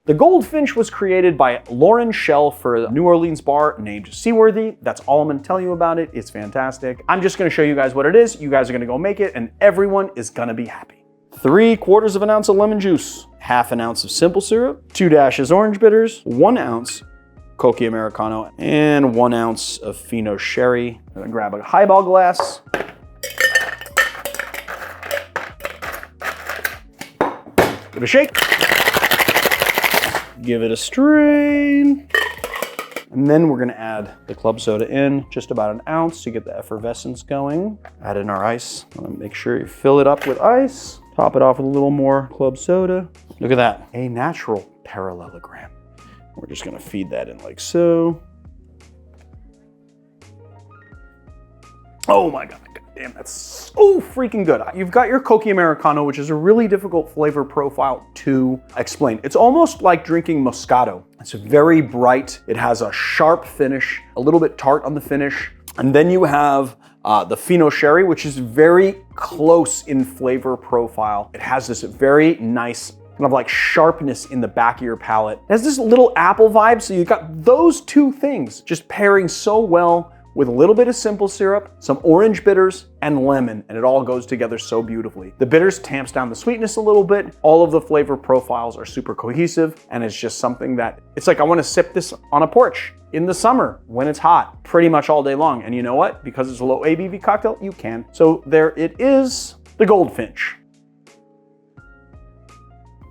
The Goldfinch was created by Schell for a New Orleans bar named Seaworthy. That's all I'm gonna tell you about it. It's fantastic. I'm just gonna show you guys what it is. You guys are gonna go make it and everyone is gonna be happy. 3/4 of an ounce of lemon juice, 1/2 ounce of simple syrup, 2 dashes orange bitters, 1 ounce Cocchi Americano, and 1 ounce of Fino Sherry. I'm gonna grab a highball glass. Give it a shake. Give it a strain. And then we're gonna add the club soda in, just about 1 ounce to get the effervescence going. Add in our ice. Make sure you fill it up with ice. Top it off with a little more club soda. Look at that, a natural parallelogram. We're just gonna feed that in like so. Oh my God. Damn, that's so freaking good. You've got your Cocchi Americano, which is a really difficult flavor profile to explain. It's almost like drinking Moscato. It's very bright. It has a sharp finish, a little bit tart on the finish. And then you have the Fino Sherry, which is very close in flavor profile. It has this very nice kind of like sharpness in the back of your palate. It has this little apple vibe. So you've got those two things just pairing so well with a little bit of simple syrup, some orange bitters, and lemon, and it all goes together so beautifully. The bitters tamps down the sweetness a little bit. All of the flavor profiles are super cohesive, and it's just something that, it's like I wanna sip this on a porch in the summer when it's hot, pretty much all day long. And you know what? Because it's a low ABV cocktail, you can. So there it is, the Goldfinch.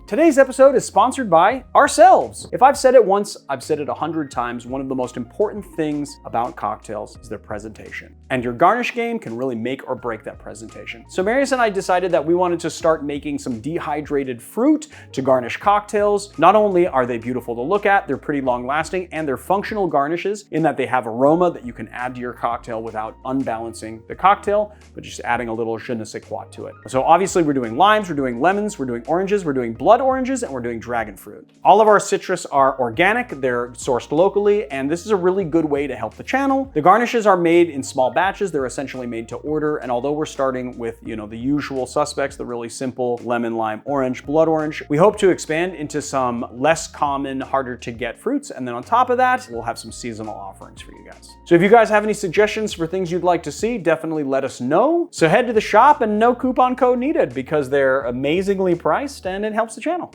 Today's episode is sponsored by ourselves. If I've said it once, I've said it 100 times. One of the most important things about cocktails is their presentation. And your garnish game can really make or break that presentation. So Marius and I decided that we wanted to start making some dehydrated fruit to garnish cocktails. Not only are they beautiful to look at, they're pretty long lasting, and they're functional garnishes in that they have aroma that you can add to your cocktail without unbalancing the cocktail, but just adding a little je ne sais quoi to it. So obviously we're doing limes, we're doing lemons, we're doing oranges, we're doing blood oranges, and we're doing dragon fruit. All of our citrus are organic, they're sourced locally, and this is a really good way to help the channel. The garnishes are made in small batches, they're essentially made to order, and although we're starting with, you know, the usual suspects, the really simple lemon, lime, orange, blood orange, we hope to expand into some less common, harder to get fruits, and then on top of that, we'll have some seasonal offerings for you guys. So if you guys have any suggestions for things you'd like to see, definitely let us know. So head to the shop and no coupon code needed because they're amazingly priced and it helps the channel.